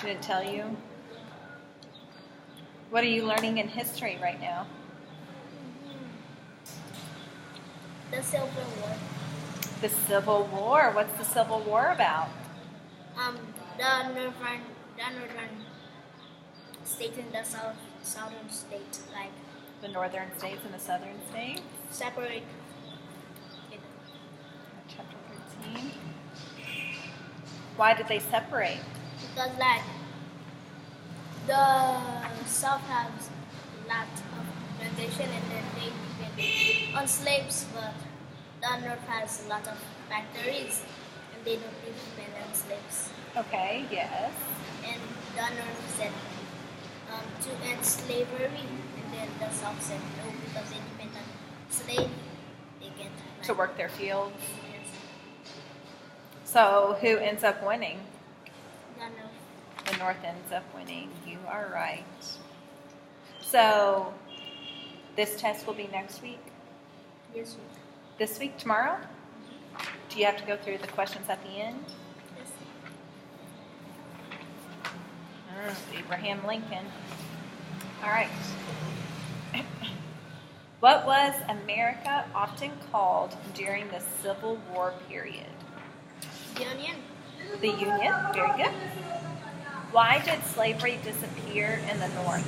She didn't tell you? What are you learning in history right now? The Civil War. The Civil War. What's the Civil War about? The northern states and the southern states, like The northern states and the southern states? separate. Chapter 13. Why did they separate? Because like the south has lots of plantation and then they depend on slaves, but the north has a lot of factories and they don't depend on slaves. Okay, yes. And the north said to end slavery, and then the south said no because they depend on slave. They can't To work their fields. Yes. So who ends up winning? The north. The North ends up winning. You are right. So this test will be next week? Yes. This week, tomorrow? Do you have to go through the questions at the end? Yes. Abraham Lincoln. All right. What was America often called during the Civil War period? Union. The Union. Very good. Why did slavery disappear in the North?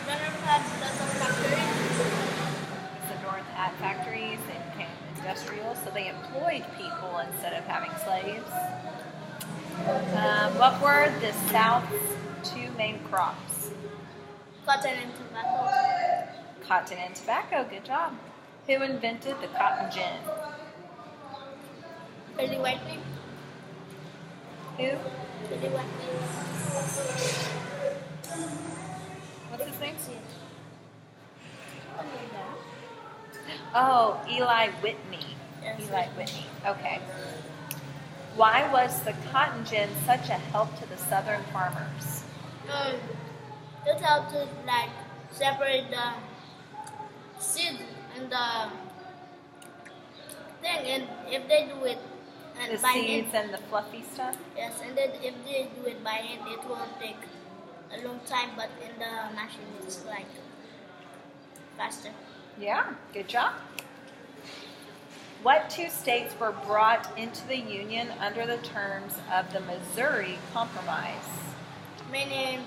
The north had lots of factories. The North had factories. They became industrial, so they employed people instead of having slaves. What were the South's two main crops? Cotton and tobacco. Cotton and tobacco. Good job. Who invented the cotton gin? Early white men. Who? Early white men. What's his name? Oh, Eli Whitney. Yes. Eli Whitney. Okay. Why was the cotton gin such a help to the Southern farmers? It helped to like separate the seed and the thing, and if they do it and The by seeds hand, and the fluffy stuff? yes, and then if they do it by hand, it won't take a long time, but in the machine it's like faster. Yeah, good job. What two states were brought into the Union under the terms of the Missouri Compromise? Maine and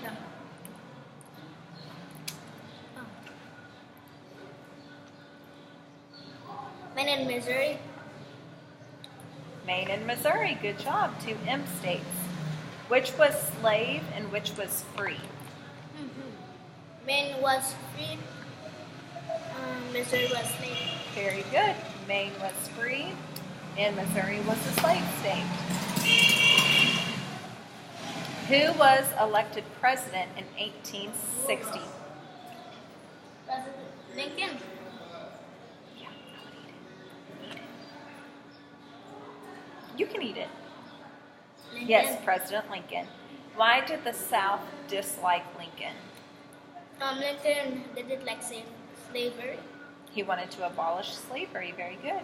Maine and Missouri. Maine and Missouri. Good job. Two M states. Which was slave and which was free? Maine was free. Missouri was slave. Very good. Maine was free and Missouri was a slave state. Who was elected president in 1860? President Lincoln. Yeah, I would eat it. Eat it. You can eat it. Lincoln. Yes, President Lincoln. Why did the South dislike Lincoln? Lincoln didn't like slavery. He wanted to abolish slavery. Very good.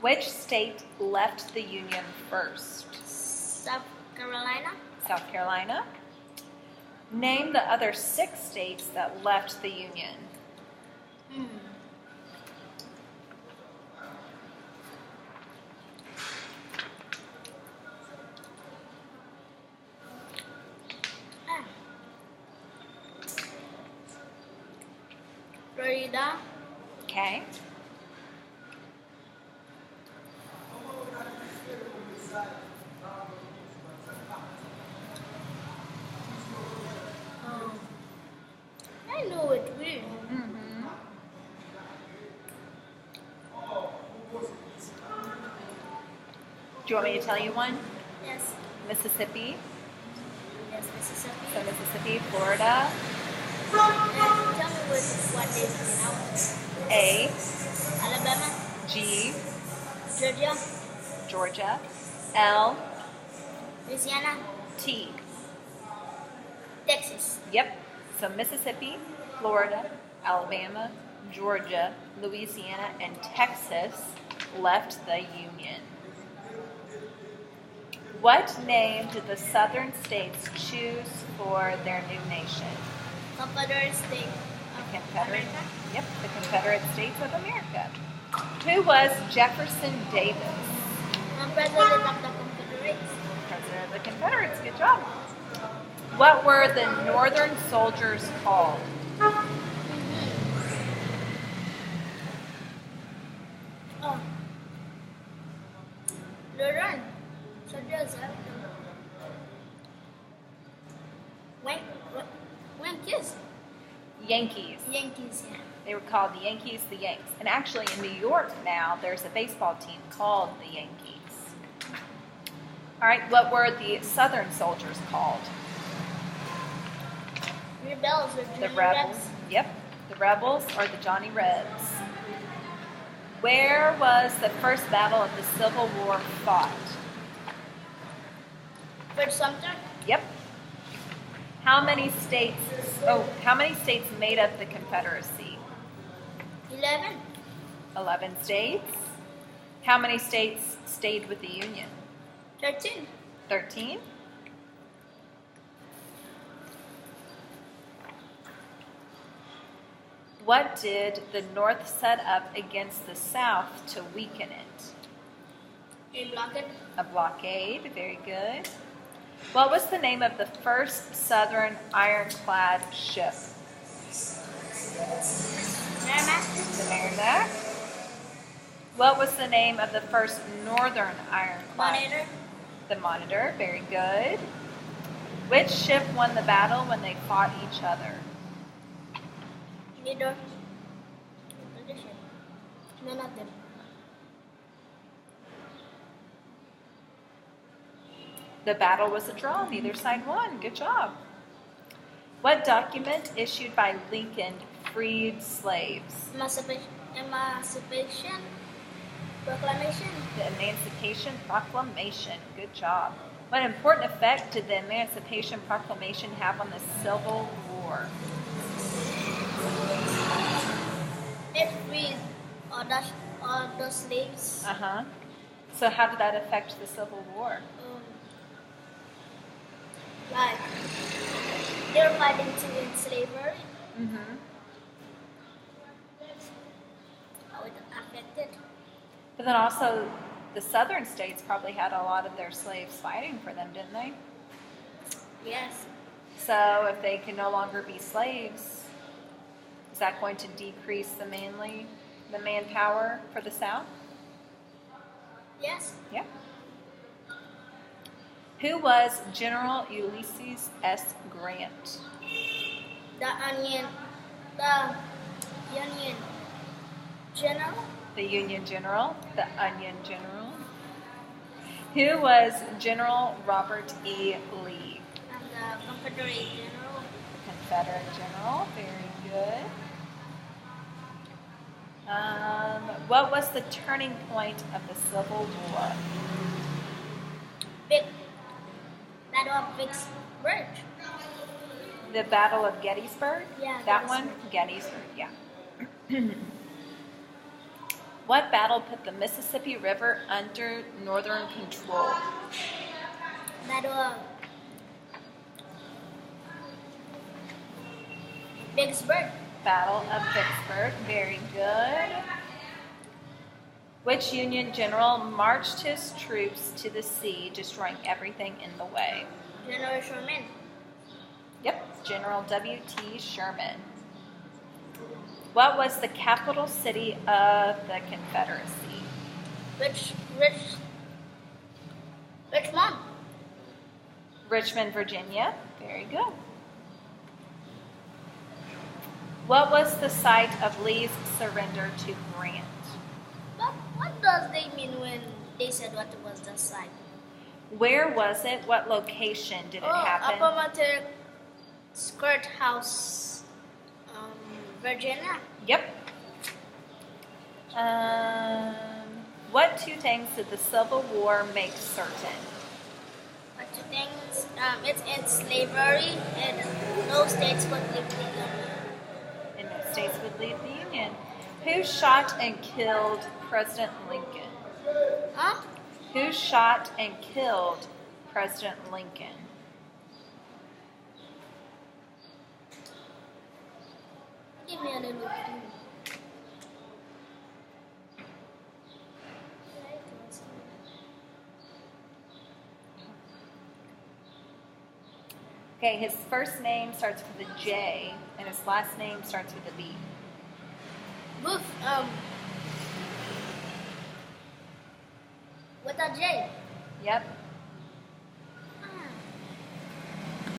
Which state left the Union first? South Carolina. South Carolina. Name the other 6 states that left the Union. Florida. Okay. I know it will. Do you want me to tell you one? Yes. Mississippi. Yes, Mississippi. So Mississippi, Florida. Tell me what they pronounce. A, Alabama. G, Georgia. Georgia. L, Louisiana. T. Texas. Yep. So Mississippi, Florida, Alabama, Georgia, Louisiana, and Texas left the Union. What name did the southern states choose for their new nation? Confederate State of Confederate. America. Yep, the Confederate States of America. Who was Jefferson Davis? President of the Confederates. President of the Confederates. Good job. What were the Northern soldiers called? Oh. Northern soldiers. Yankees. Yankees. Yeah. They were called the Yankees, the Yanks. And actually in New York now, there's a baseball team called the Yankees. All right, what were the Southern soldiers called? Rebels or The Johnny Rebels. Rebs. Yep, the Rebels or the Johnny Rebs. Where was the first battle of the Civil War fought? Fort Sumter. Yep. How many states made up the Confederacy? 11. 11 states. How many states stayed with the Union? 13. 13. What did the North set up against the South to weaken it? A blockade. A blockade, very good. What was the name of the first Southern ironclad ship? Merrimack. The Merrimack. What was the name of the first Northern ironclad? Monitor. The Monitor, very good. Which ship won the battle when they fought each other? Neither. None of them. The battle was a draw, neither side won. Good job. What document issued by Lincoln freed slaves? Emancipation Proclamation. The Emancipation Proclamation. Good job. What important effect did the Emancipation Proclamation have on the Civil War? It freed all the slaves. Uh-huh. So how did that affect the Civil War? Like they were fighting to end slavery. Mm-hmm. How it affected. But then also the southern states probably had a lot of their slaves fighting for them, didn't they? Yes. So if they can no longer be slaves, is that going to decrease the manpower for the South? Yes. Yeah. Who was General Ulysses S. Grant? The Union General. The Union General, the Onion General. Who was General Robert E. Lee? And the Confederate General. Confederate General, very good. What was the turning point of the Civil War? Battle of Vicksburg. The Battle of Gettysburg? Yeah, That one? Gettysburg, yeah. What battle put the Mississippi River under Northern control? Battle of Vicksburg. Battle of Vicksburg, very good. Which Union general marched his troops to the sea, destroying everything in the way? General Sherman. Yep, General W.T. Sherman. What was the capital city of the Confederacy? Richmond. Richmond, Virginia. Very good. What was the site of Lee's surrender to Grant? But what does they mean when they said what was the site? Where was it? What location did it happen? Appomattox Skirt House, Virginia. Yep. What two things did the Civil War make certain? What two things? It's in slavery and no states would leave the Union. And no states would leave the Union. Who shot and killed President Lincoln? Huh? Who shot and killed President Lincoln? Give me a little clue. Okay, his first name starts with a J, and his last name starts with a B. Boof, with a J. Yep.